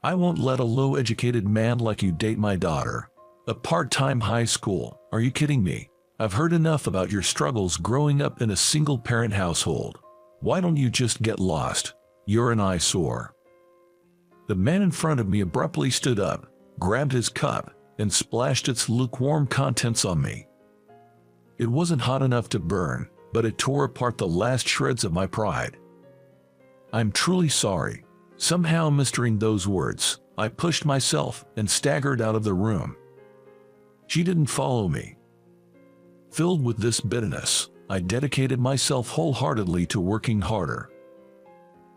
I won't let a low-educated man like you date my daughter. A part-time high school? Are you kidding me? I've heard enough about your struggles growing up in a single-parent household. Why don't you just get lost? You're an eyesore." The man in front of me abruptly stood up, grabbed his cup, and splashed its lukewarm contents on me. It wasn't hot enough to burn, but it tore apart the last shreds of my pride. "I'm truly sorry." Somehow mastering those words, I pushed myself and staggered out of the room. She didn't follow me. Filled with this bitterness, I dedicated myself wholeheartedly to working harder.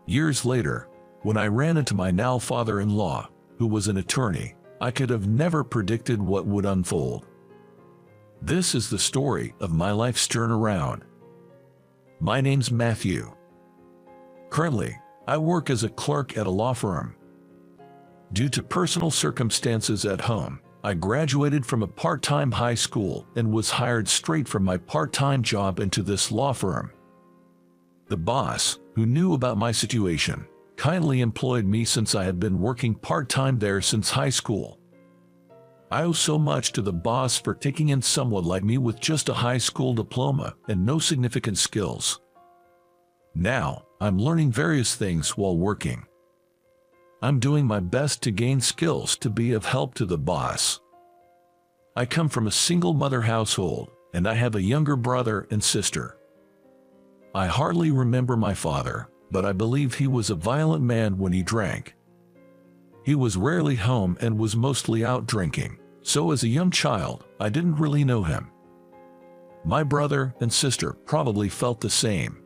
Years later, when I ran into my now father-in-law, who was an attorney, I could have never predicted what would unfold. This is the story of my life's turnaround. My name's Matthew. Currently, I work as a clerk at a law firm. Due to personal circumstances at home, I graduated from a part-time high school and was hired straight from my part-time job into this law firm. The boss, who knew about my situation, kindly employed me since I had been working part-time there since high school. I owe so much to the boss for taking in someone like me with just a high school diploma and no significant skills. Now, I'm learning various things while working. I'm doing my best to gain skills to be of help to the boss. I come from a single mother household, and I have a younger brother and sister. I hardly remember my father, but I believe he was a violent man when he drank. He was rarely home and was mostly out drinking, so as a young child, I didn't really know him. My brother and sister probably felt the same.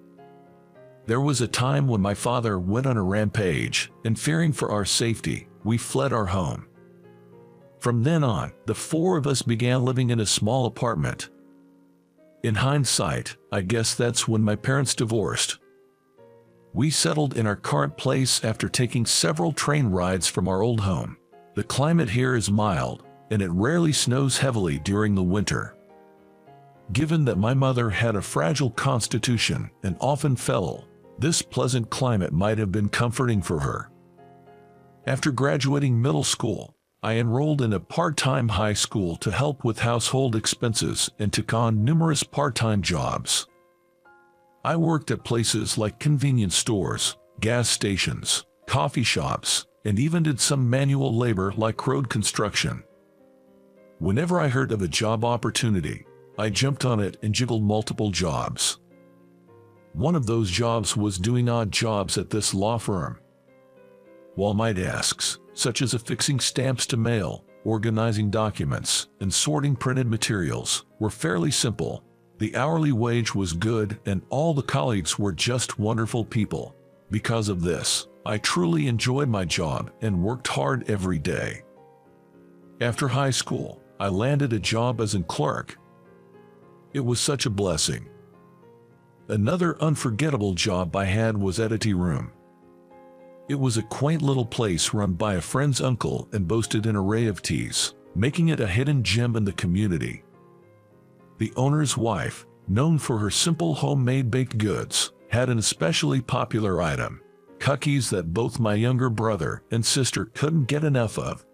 There was a time when my father went on a rampage, and fearing for our safety, we fled our home. From then on, the four of us began living in a small apartment. In hindsight, I guess that's when my parents divorced. We settled in our current place after taking several train rides from our old home. The climate here is mild, and it rarely snows heavily during the winter. Given that my mother had a fragile constitution and often fell, this pleasant climate might have been comforting for her. After graduating middle school, I enrolled in a part-time high school to help with household expenses and took on numerous part-time jobs. I worked at places like convenience stores, gas stations, coffee shops, and even did some manual labor like road construction. Whenever I heard of a job opportunity, I jumped on it and juggled multiple jobs. One of those jobs was doing odd jobs at this law firm. While my tasks, such as affixing stamps to mail, organizing documents, and sorting printed materials, were fairly simple, the hourly wage was good and all the colleagues were just wonderful people. Because of this, I truly enjoyed my job and worked hard every day. After high school, I landed a job as a clerk. It was such a blessing. Another unforgettable job I had was at a tea room. It was a quaint little place run by a friend's uncle and boasted an array of teas, making it a hidden gem in the community. The owner's wife, known for her simple homemade baked goods, had an especially popular item, cookies that both my younger brother and sister couldn't get enough of.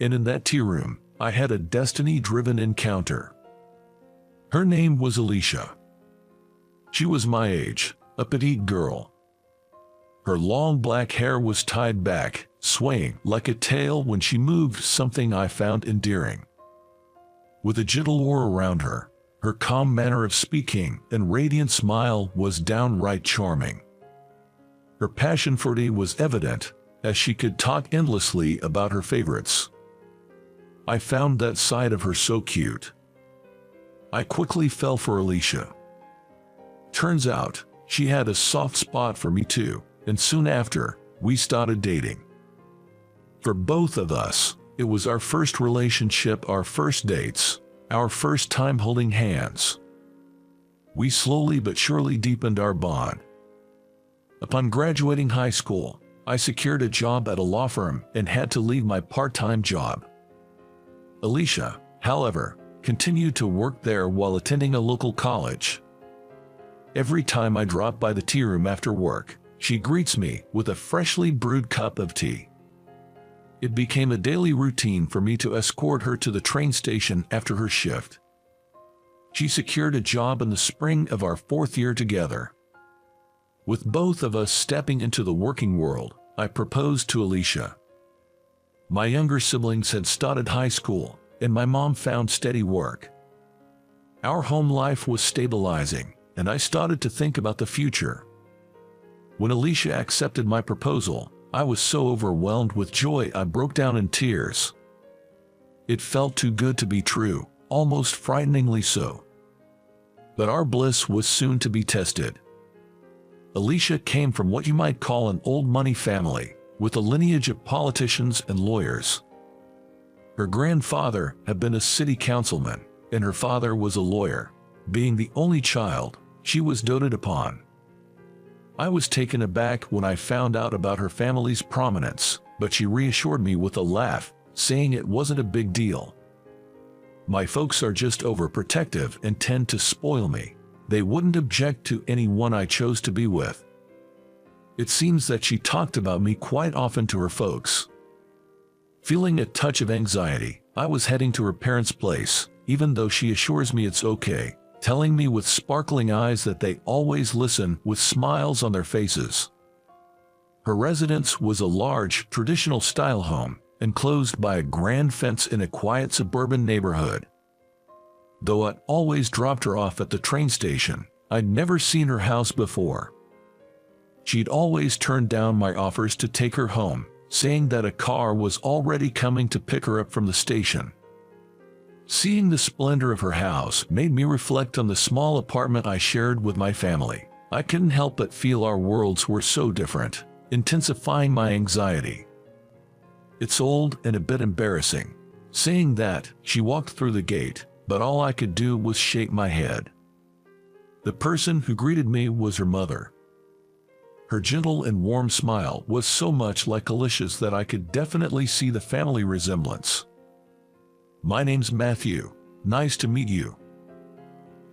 And in that tea room, I had a destiny-driven encounter. Her name was Alicia. She was my age, a petite girl. Her long black hair was tied back, swaying like a tail when she moved, something I found endearing. With a gentle aura around her, her calm manner of speaking and radiant smile was downright charming. Her passion for tea was evident, as she could talk endlessly about her favorites. I found that side of her so cute. I quickly fell for Alicia. Turns out, she had a soft spot for me too, and soon after, we started dating. For both of us, it was our first relationship, our first dates, our first time holding hands. We slowly but surely deepened our bond. Upon graduating high school, I secured a job at a law firm and had to leave my part-time job. Alicia, however, continued to work there while attending a local college. Every time I drop by the tea room after work, she greets me with a freshly brewed cup of tea. It became a daily routine for me to escort her to the train station after her shift. She secured a job in the spring of our 4th year together. With both of us stepping into the working world, I proposed to Alicia. My younger siblings had started high school, and my mom found steady work. Our home life was stabilizing, and I started to think about the future. When Alicia accepted my proposal, I was so overwhelmed with joy I broke down in tears. It felt too good to be true, almost frighteningly so. But our bliss was soon to be tested. Alicia came from what you might call an old money family, with a lineage of politicians and lawyers. Her grandfather had been a city councilman, and her father was a lawyer. Being the only child, she was doted upon. I was taken aback when I found out about her family's prominence, but she reassured me with a laugh, saying it wasn't a big deal. My folks are just overprotective and tend to spoil me. They wouldn't object to anyone I chose to be with. It seems that she talked about me quite often to her folks. Feeling a touch of anxiety, I was heading to her parents' place, even though she assures me it's okay, telling me with sparkling eyes that they always listen with smiles on their faces. Her residence was a large, traditional-style home, enclosed by a grand fence in a quiet suburban neighborhood. Though I'd always dropped her off at the train station, I'd never seen her house before. She'd always turned down my offers to take her home, saying that a car was already coming to pick her up from the station. Seeing the splendor of her house made me reflect on the small apartment I shared with my family. I couldn't help but feel our worlds were so different, intensifying my anxiety. It's old and a bit embarrassing. Saying that, she walked through the gate, but all I could do was shake my head. The person who greeted me was her mother. Her gentle and warm smile was so much like Alicia's that I could definitely see the family resemblance. "My name's Matthew. Nice to meet you."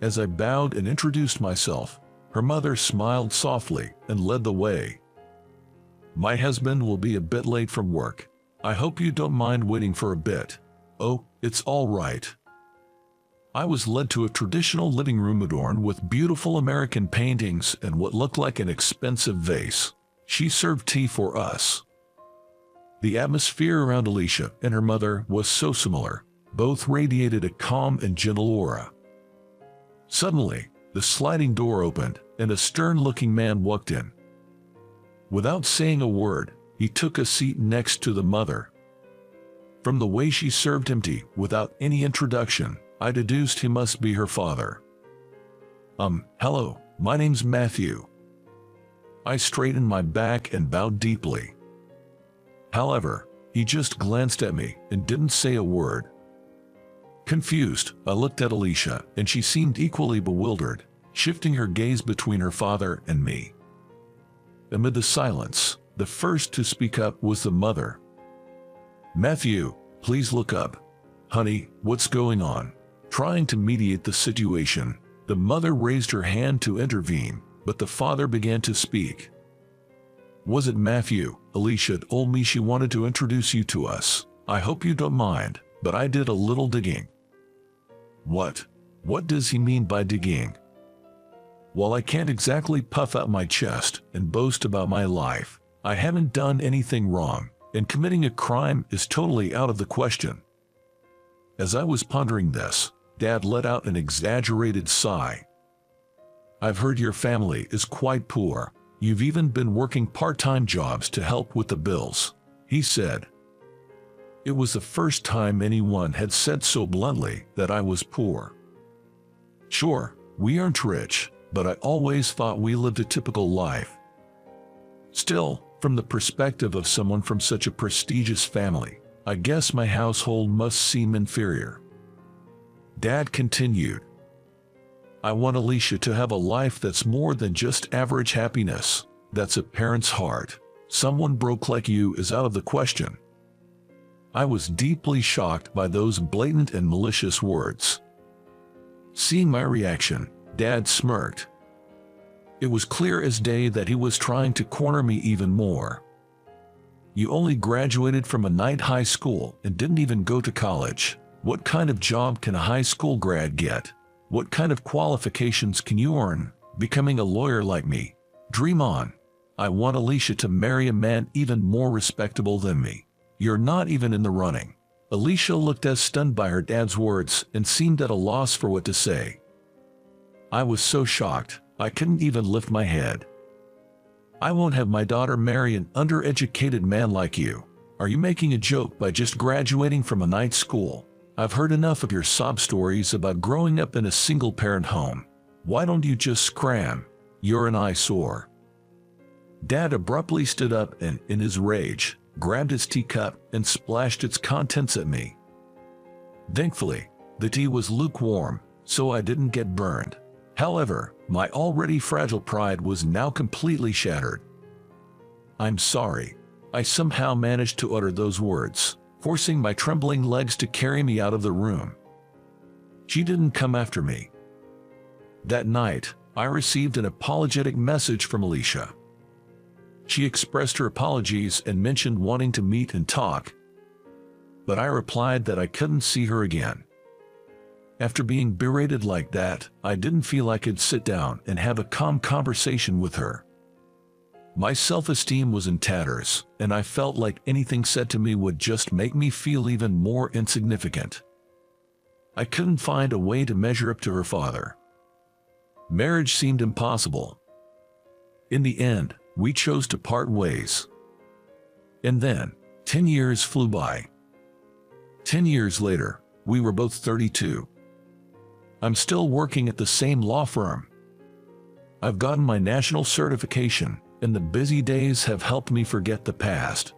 As I bowed and introduced myself, her mother smiled softly and led the way. "My husband will be a bit late from work. I hope you don't mind waiting for a bit." "Oh, it's all right." I was led to a traditional living room adorned with beautiful American paintings and what looked like an expensive vase. She served tea for us. The atmosphere around Alicia and her mother was so similar. Both radiated a calm and gentle aura. Suddenly, the sliding door opened, and a stern-looking man walked in. Without saying a word, he took a seat next to the mother. From the way she served him tea without any introduction, I deduced he must be her father. Hello, my name's Matthew." I straightened my back and bowed deeply. However, he just glanced at me and didn't say a word. Confused, I looked at Alicia, and she seemed equally bewildered, shifting her gaze between her father and me. Amid the silence, the first to speak up was the mother. "Matthew, please look up. Honey, what's going on?" Trying to mediate the situation, the mother raised her hand to intervene, but the father began to speak. "Was it Matthew? Alicia told me she wanted to introduce you to us. I hope you don't mind, but I did a little digging." "What? What does he mean by digging?" While I can't exactly puff out my chest and boast about my life, I haven't done anything wrong, and committing a crime is totally out of the question. As I was pondering this, Dad let out an exaggerated sigh. "I've heard your family is quite poor. You've even been working part-time jobs to help with the bills," he said. It was the first time anyone had said so bluntly that I was poor. Sure, we aren't rich, but I always thought we lived a typical life. Still, from the perspective of someone from such a prestigious family, I guess my household must seem inferior. Dad continued, "I want Alicia to have a life that's more than just average happiness. That's a parent's heart. Someone broke like you is out of the question." I was deeply shocked by those blatant and malicious words. Seeing my reaction, Dad smirked. It was clear as day that he was trying to corner me even more. You only graduated from a night high school and didn't even go to college. What kind of job can a high school grad get? What kind of qualifications can you earn becoming a lawyer like me? Dream on. I want Alicia to marry a man even more respectable than me. You're not even in the running." Alicia looked as stunned by her dad's words and seemed at a loss for what to say. I was so shocked, I couldn't even lift my head. "I won't have my daughter marry an undereducated man like you. Are you making a joke by just graduating from a night school? I've heard enough of your sob stories about growing up in a single-parent home. Why don't you just scram? You're an eyesore." Dad abruptly stood up and, in his rage, grabbed his teacup and splashed its contents at me. Thankfully, the tea was lukewarm, so I didn't get burned. However, my already fragile pride was now completely shattered. "I'm sorry." I somehow managed to utter those words, forcing my trembling legs to carry me out of the room. She didn't come after me. That night, I received an apologetic message from Alicia. She expressed her apologies and mentioned wanting to meet and talk, but I replied that I couldn't see her again. After being berated like that, I didn't feel I could sit down and have a calm conversation with her. My self-esteem was in tatters, and I felt like anything said to me would just make me feel even more insignificant. I couldn't find a way to measure up to her father. Marriage seemed impossible. In the end, we chose to part ways. And then, 10 years flew by. 10 years later, we were both 32. I'm still working at the same law firm. I've gotten my national certification, and the busy days have helped me forget the past.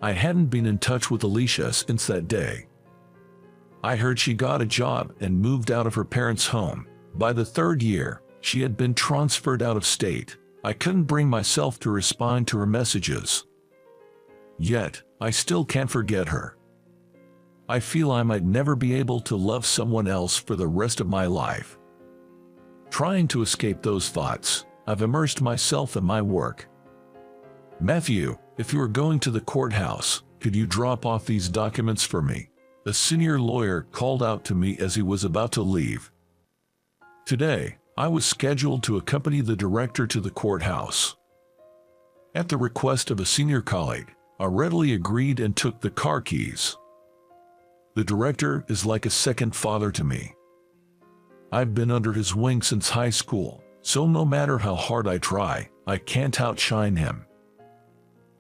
I hadn't been in touch with Alicia since that day. I heard she got a job and moved out of her parents' home. By the third year, she had been transferred out of state. I couldn't bring myself to respond to her messages. Yet, I still can't forget her. I feel I might never be able to love someone else for the rest of my life. Trying to escape those thoughts, I've immersed myself in my work. "Matthew, if you are going to the courthouse, could you drop off these documents for me?" A senior lawyer called out to me as he was about to leave. Today, I was scheduled to accompany the director to the courthouse. At the request of a senior colleague, I readily agreed and took the car keys. The director is like a second father to me. I've been under his wing since high school, so no matter how hard I try, I can't outshine him.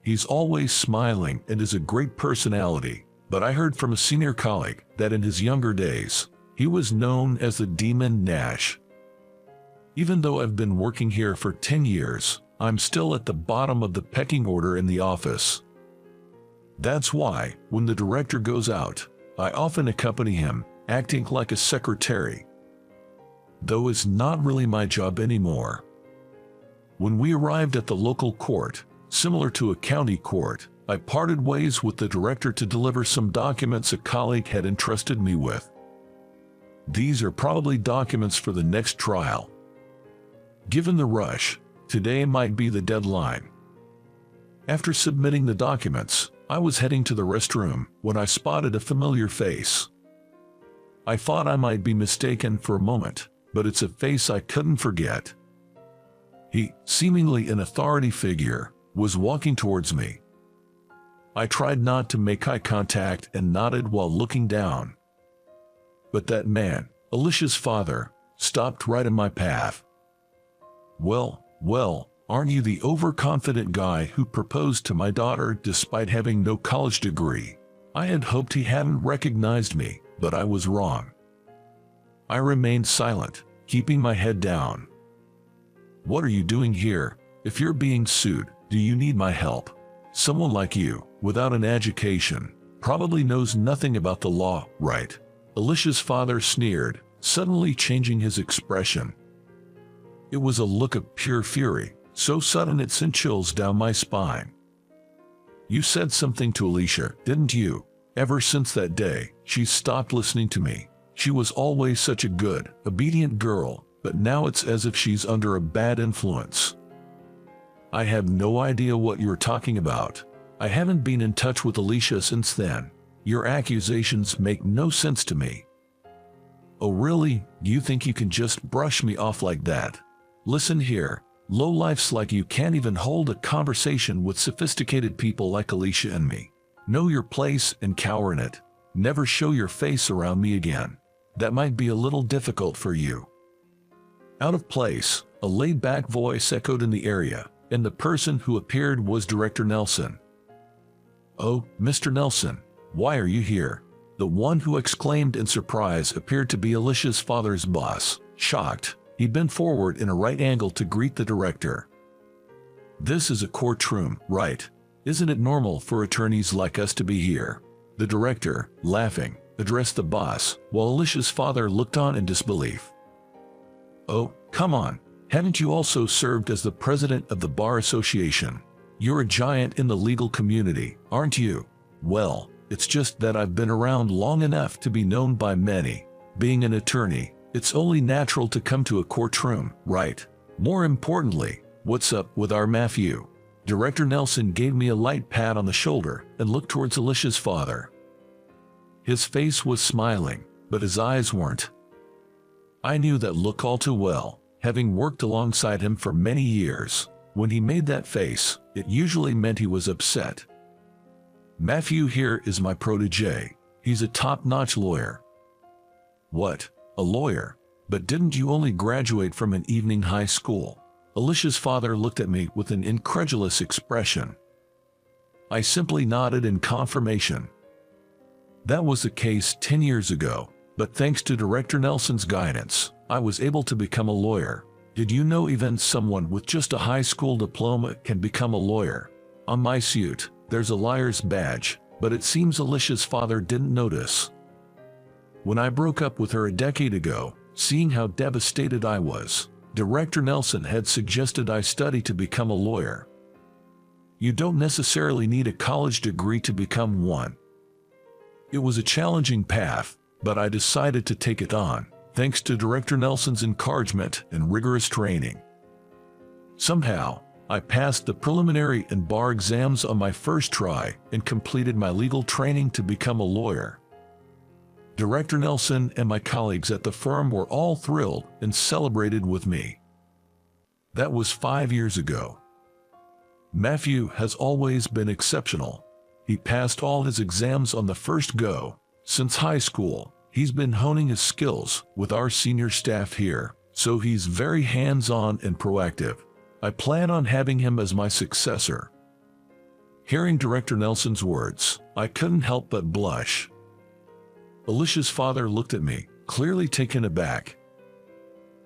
He's always smiling and is a great personality, but I heard from a senior colleague that in his younger days, he was known as the Demon Nash. Even though I've been working here for 10 years, I'm still at the bottom of the pecking order in the office. That's why, when the director goes out, I often accompany him, acting like a secretary. Though it's not really my job anymore. When we arrived at the local court, similar to a county court, I parted ways with the director to deliver some documents a colleague had entrusted me with. These are probably documents for the next trial. Given the rush, today might be the deadline. After submitting the documents, I was heading to the restroom when I spotted a familiar face. I thought I might be mistaken for a moment, but it's a face I couldn't forget. He, seemingly an authority figure, was walking towards me. I tried not to make eye contact and nodded while looking down. But that man, Alicia's father, stopped right in my path. Well, aren't you the overconfident guy who proposed to my daughter despite having no college degree? I had hoped he hadn't recognized me, but I was wrong. I remained silent, keeping my head down. What are you doing here? If you're being sued, do you need my help? Someone like you, without an education, probably knows nothing about the law, right? Alicia's father sneered, suddenly changing his expression. It was a look of pure fury, so sudden it sent chills down my spine. You said something to Alicia, didn't you? Ever since that day, she's stopped listening to me. She was always such a good, obedient girl, but now it's as if she's under a bad influence. I have no idea what you're talking about. I haven't been in touch with Alicia since then. Your accusations make no sense to me. Oh really? You think you can just brush me off like that? Listen here, lowlifes like you can't even hold a conversation with sophisticated people like Alicia and me. Know your place and cower in it. Never show your face around me again. That might be a little difficult for you. Out of place, a laid-back voice echoed in the area, and the person who appeared was Director Nelson. Oh, Mr. Nelson, why are you here? The one who exclaimed in surprise appeared to be Alicia's father's boss. Shocked, he bent forward in a right angle to greet the director. This is a courtroom, right? Isn't it normal for attorneys like us to be here? The director, laughing, addressed the boss, while Alicia's father looked on in disbelief. Oh, come on, haven't you also served as the president of the Bar Association? You're a giant in the legal community, aren't you? Well, it's just that I've been around long enough to be known by many. Being an attorney, it's only natural to come to a courtroom, right? More importantly, what's up with our Matthew? Director Nelson gave me a light pat on the shoulder and looked towards Alicia's father. His face was smiling, but his eyes weren't. I knew that look all too well, having worked alongside him for many years. When he made that face, it usually meant he was upset. Matthew here is my protege. He's a top-notch lawyer. What? A lawyer? But didn't you only graduate from an evening high school? Alicia's father looked at me with an incredulous expression. I simply nodded in confirmation. That was the case 10 years ago, but thanks to Director Nelson's guidance, I was able to become a lawyer. Did you know even someone with just a high school diploma can become a lawyer? On my suit, there's a liar's badge, but it seems Alicia's father didn't notice. When I broke up with her a decade ago, seeing how devastated I was, Director Nelson had suggested I study to become a lawyer. You don't necessarily need a college degree to become one. It was a challenging path, but I decided to take it on, thanks to Director Nelson's encouragement and rigorous training. Somehow, I passed the preliminary and bar exams on my first try and completed my legal training to become a lawyer. Director Nelson and my colleagues at the firm were all thrilled and celebrated with me. That was 5 years ago. Matthew has always been exceptional. He passed all his exams on the first go. Since high school, he's been honing his skills with our senior staff here, so he's very hands-on and proactive. I plan on having him as my successor. Hearing Director Nelson's words, I couldn't help but blush. Alicia's father looked at me, clearly taken aback.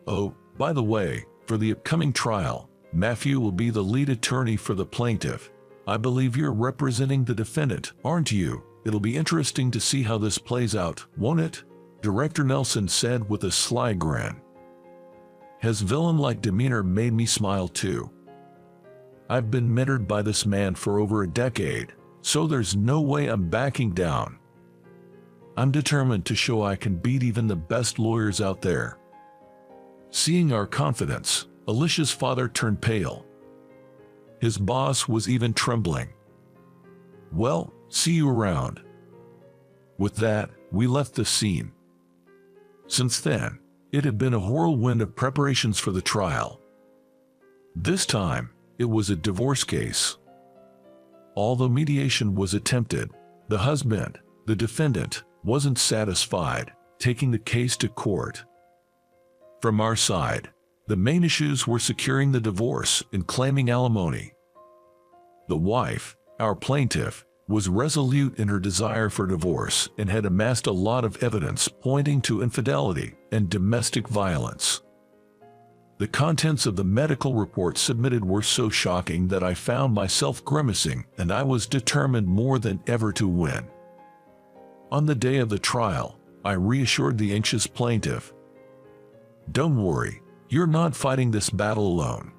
Oh, by the way, for the upcoming trial, Matthew will be the lead attorney for the plaintiff. I believe you're representing the defendant, aren't you? It'll be interesting to see how this plays out, won't it? Director Nelson said with a sly grin. His villain-like demeanor made me smile too. I've been mentored by this man for over a decade, so there's no way I'm backing down. I'm determined to show I can beat even the best lawyers out there. Seeing our confidence, Alicia's father turned pale. His boss was even trembling. Well, see you around. With that, we left the scene. Since then, it had been a whirlwind of preparations for the trial. This time, it was a divorce case. Although mediation was attempted, the husband, the defendant, wasn't satisfied, taking the case to court. From our side, the main issues were securing the divorce and claiming alimony. The wife, our plaintiff, was resolute in her desire for divorce and had amassed a lot of evidence pointing to infidelity and domestic violence. The contents of the medical report submitted were so shocking that I found myself grimacing, and I was determined more than ever to win. On the day of the trial, I reassured the anxious plaintiff. Don't worry, you're not fighting this battle alone.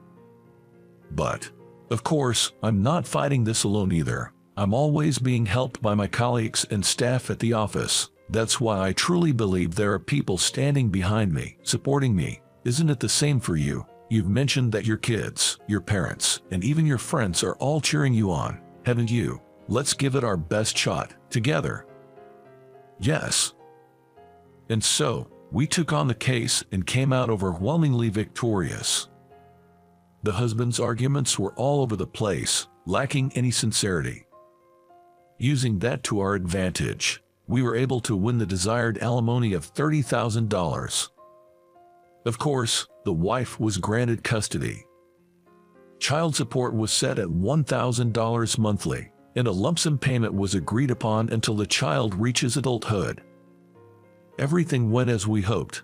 But, of course, I'm not fighting this alone either. I'm always being helped by my colleagues and staff at the office. That's why I truly believe there are people standing behind me, supporting me. Isn't it the same for you? You've mentioned that your kids, your parents, and even your friends are all cheering you on, haven't you? Let's give it our best shot, together. Yes. And so, we took on the case and came out overwhelmingly victorious. The husband's arguments were all over the place, lacking any sincerity. Using that to our advantage, we were able to win the desired alimony of $30,000. Of course, the wife was granted custody. Child support was set at $1,000 monthly, and a lump sum payment was agreed upon until the child reaches adulthood. Everything went as we hoped.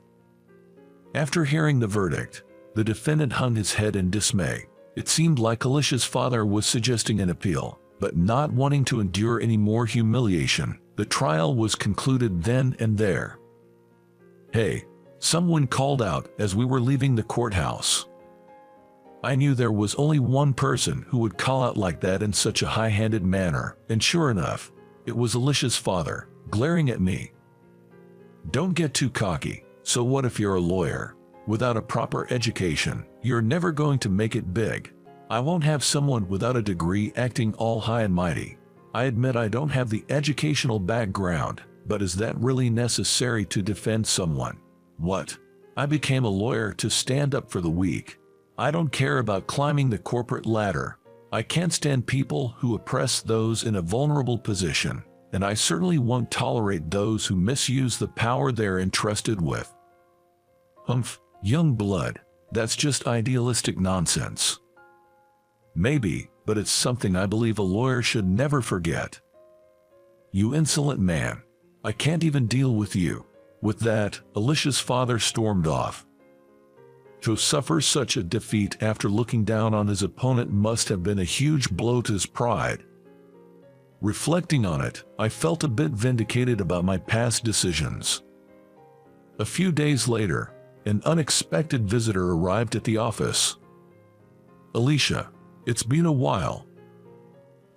After hearing the verdict, the defendant hung his head in dismay. It seemed like Alicia's father was suggesting an appeal, but not wanting to endure any more humiliation. The trial was concluded then and there. "Hey," someone called out as we were leaving the courthouse. I knew there was only one person who would call out like that in such a high-handed manner, and sure enough, it was Alicia's father, glaring at me. "Don't get too cocky. So what if you're a lawyer? Without a proper education, you're never going to make it big. I won't have someone without a degree acting all high and mighty. I admit I don't have the educational background, but is that really necessary to defend someone? What? I became a lawyer to stand up for the weak. I don't care about climbing the corporate ladder. I can't stand people who oppress those in a vulnerable position, and I certainly won't tolerate those who misuse the power they're entrusted with." Humph, young blood, that's just idealistic nonsense. Maybe, but it's something I believe a lawyer should never forget. "You insolent man. I can't even deal with you." With that, Alicia's father stormed off. To suffer such a defeat after looking down on his opponent must have been a huge blow to his pride. Reflecting on it, I felt a bit vindicated about my past decisions. A few days later, an unexpected visitor arrived at the office. "Alicia, it's been a while."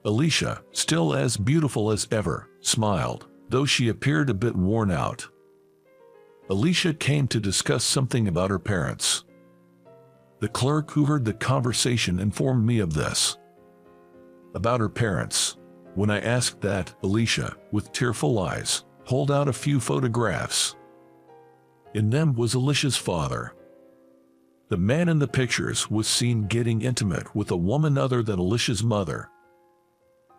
Alicia, still as beautiful as ever, smiled, though she appeared a bit worn out. Alicia came to discuss something about her parents. The clerk who heard the conversation informed me of this. About her parents. When I asked that, Alicia, with tearful eyes, pulled out a few photographs. In them was Alicia's father. The man in the pictures was seen getting intimate with a woman other than Alicia's mother.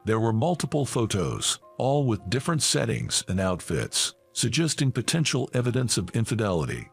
There were multiple photos, all with different settings and outfits, suggesting potential evidence of infidelity.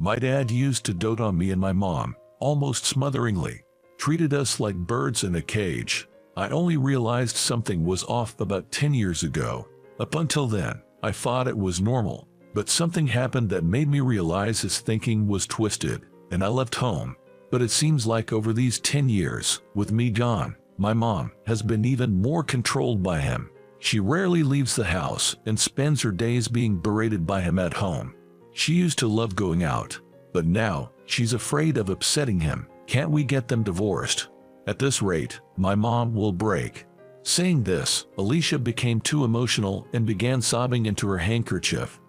My dad used to dote on me and my mom, almost smotheringly, treated us like birds in a cage. I only realized something was off about 10 years ago. Up until then, I thought it was normal, but something happened that made me realize his thinking was twisted, and I left home. But it seems like over these 10 years, with me gone, my mom has been even more controlled by him. She rarely leaves the house and spends her days being berated by him at home. She used to love going out, but now she's afraid of upsetting him. Can't we get them divorced? At this rate, my mom will break. Saying this, Alicia became too emotional and began sobbing into her handkerchief.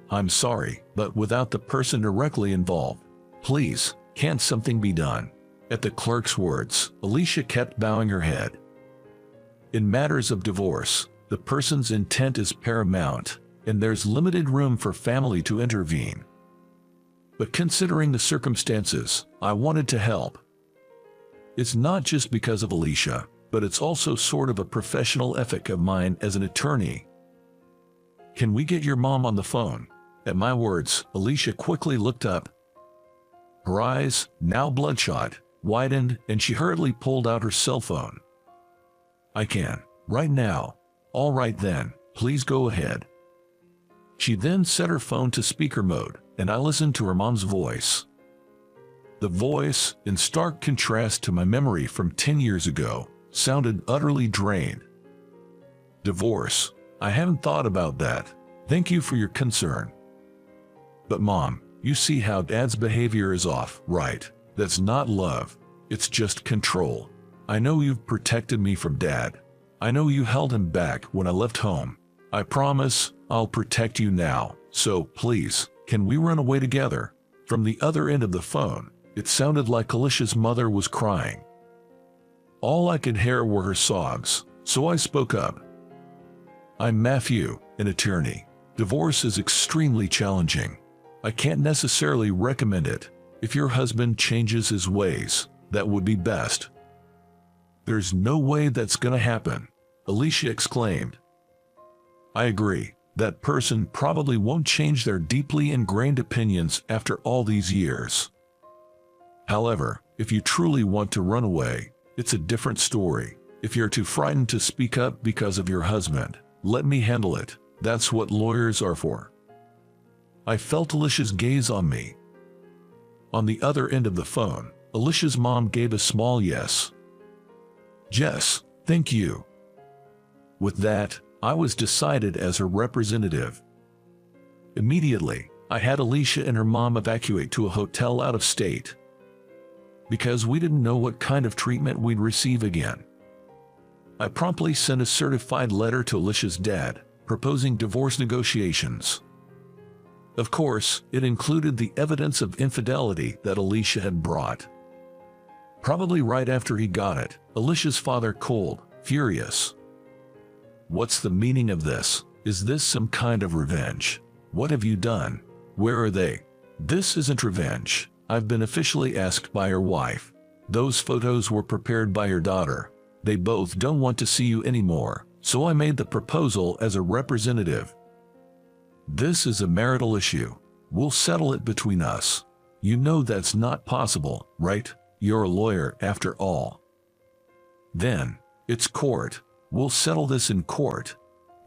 "I'm sorry, but without the person directly involved, please, can't something be done?" At the clerk's words, Alicia kept bowing her head. In matters of divorce, the person's intent is paramount, and there's limited room for family to intervene. But considering the circumstances, I wanted to help. It's not just because of Alicia, but it's also sort of a professional ethic of mine as an attorney. "Can we get your mom on the phone?" At my words, Alicia quickly looked up. Her eyes, now bloodshot, widened, and she hurriedly pulled out her cell phone. "I can, right now." "All right then, please go ahead." She then set her phone to speaker mode, and I listened to her mom's voice. The voice, in stark contrast to my memory from 10 years ago, sounded utterly drained. "Divorce? I haven't thought about that. Thank you for your concern. But Mom, you see how Dad's behavior is off, right? That's not love. It's just control. I know you've protected me from Dad. I know you held him back when I left home. I promise I'll protect you now. So please, can we run away together?" From the other end of the phone, it sounded like Alicia's mother was crying. All I could hear were her sobs, so I spoke up. I'm Matthew, an attorney. Divorce is extremely challenging. I can't necessarily recommend it. If your husband changes his ways, that would be best. There's no way that's gonna happen, Alicia exclaimed. I agree. That person probably won't change their deeply ingrained opinions after all these years. However, if you truly want to run away, it's a different story. If you're too frightened to speak up because of your husband, let me handle it. That's what lawyers are for. I felt Alicia's gaze on me. On the other end of the phone, Alicia's mom gave a small yes. Jess, thank you. With that, I was decided as her representative. Immediately, I had Alicia and her mom evacuate to a hotel out of state, because we didn't know what kind of treatment we'd receive again. I promptly sent a certified letter to Alicia's dad, proposing divorce negotiations. Of course, it included the evidence of infidelity that Alicia had brought. Probably right after he got it, Alicia's father called, furious. What's the meaning of this? Is this some kind of revenge? What have you done? Where are they? This isn't revenge. I've been officially asked by her wife. Those photos were prepared by her daughter. They both don't want to see you anymore, so I made the proposal as a representative. This is a marital issue. We'll settle it between us. You know that's not possible, right? You're a lawyer after all. Then, it's court. We'll settle this in court.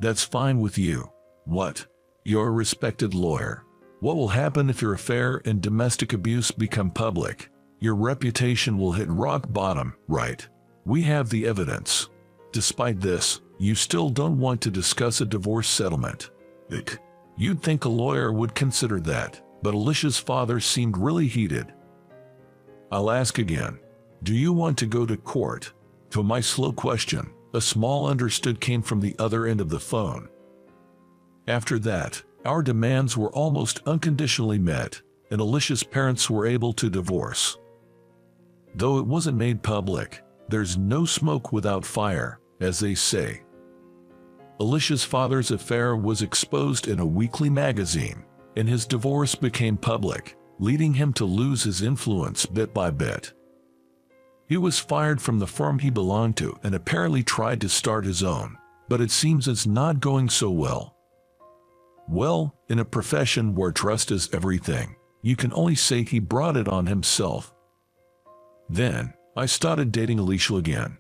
That's fine with you. What? You're a respected lawyer. What will happen if your affair and domestic abuse become public? Your reputation will hit rock bottom, right? We have the evidence. Despite this, you still don't want to discuss a divorce settlement. You'd think a lawyer would consider that, but Alicia's father seemed really heated. I'll ask again. Do you want to go to court? To my slow question, a small understood came from the other end of the phone. After that, our demands were almost unconditionally met, and Alicia's parents were able to divorce. Though it wasn't made public, there's no smoke without fire, as they say. Alicia's father's affair was exposed in a weekly magazine, and his divorce became public, leading him to lose his influence bit by bit. He was fired from the firm he belonged to and apparently tried to start his own, but it seems it's not going so well. Well, in a profession where trust is everything, you can only say he brought it on himself. Then, I started dating Alicia again.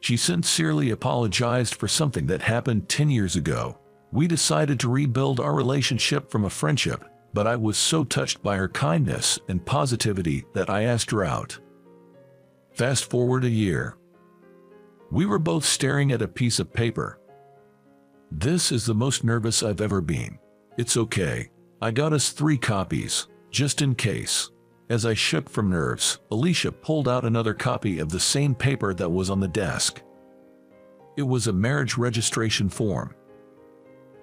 She sincerely apologized for something that happened 10 years ago. We decided to rebuild our relationship from a friendship, but I was so touched by her kindness and positivity that I asked her out. Fast forward a year. We were both staring at a piece of paper. This is the most nervous I've ever been. It's okay. I got us 3 copies, just in case. As I shook from nerves, Alicia pulled out another copy of the same paper that was on the desk. It was a marriage registration form.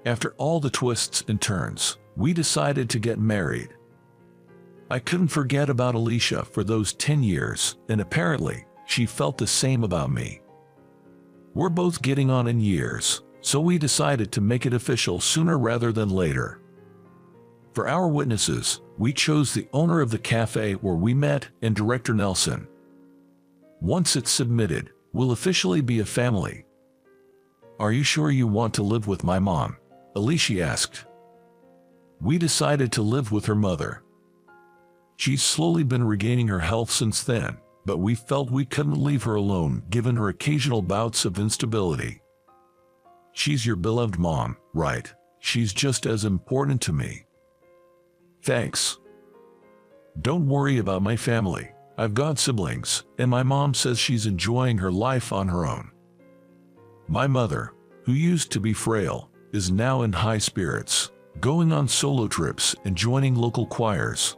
After all the twists and turns, we decided to get married. I couldn't forget about Alicia for those 10 years, and apparently, she felt the same about me. We're both getting on in years, so we decided to make it official sooner rather than later. For our witnesses, we chose the owner of the cafe where we met and Director Nelson. Once it's submitted, we'll officially be a family. Are you sure you want to live with my mom? Alicia asked. We decided to live with her mother. She's slowly been regaining her health since then, but we felt we couldn't leave her alone given her occasional bouts of instability. She's your beloved mom, right? She's just as important to me. Thanks. Don't worry about my family. I've got siblings, and my mom says she's enjoying her life on her own. My mother, who used to be frail, is now in high spirits, going on solo trips and joining local choirs.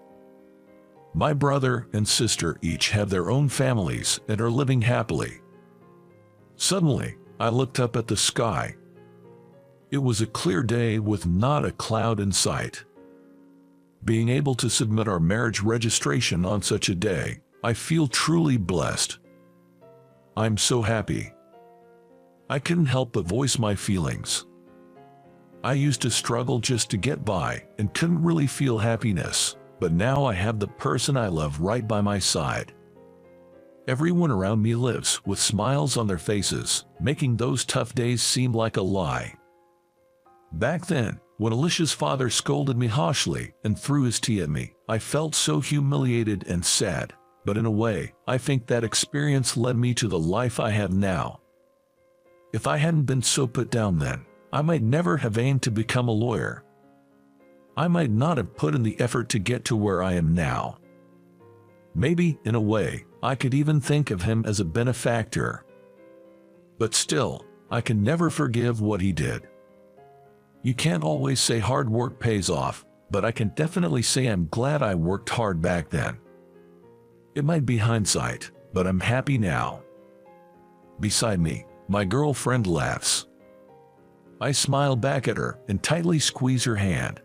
My brother and sister each have their own families and are living happily. Suddenly, I looked up at the sky. It was a clear day with not a cloud in sight. Being able to submit our marriage registration on such a day, I feel truly blessed. I'm so happy. I couldn't help but voice my feelings. I used to struggle just to get by and couldn't really feel happiness, but now I have the person I love right by my side. Everyone around me lives with smiles on their faces, making those tough days seem like a lie. Back then, when Alicia's father scolded me harshly and threw his tea at me, I felt so humiliated and sad, but in a way, I think that experience led me to the life I have now. If I hadn't been so put down then, I might never have aimed to become a lawyer. I might not have put in the effort to get to where I am now. Maybe, in a way, I could even think of him as a benefactor. But still, I can never forgive what he did. You can't always say hard work pays off, but I can definitely say I'm glad I worked hard back then. It might be hindsight, but I'm happy now. Beside me, my girlfriend laughs. I smile back at her and tightly squeeze her hand.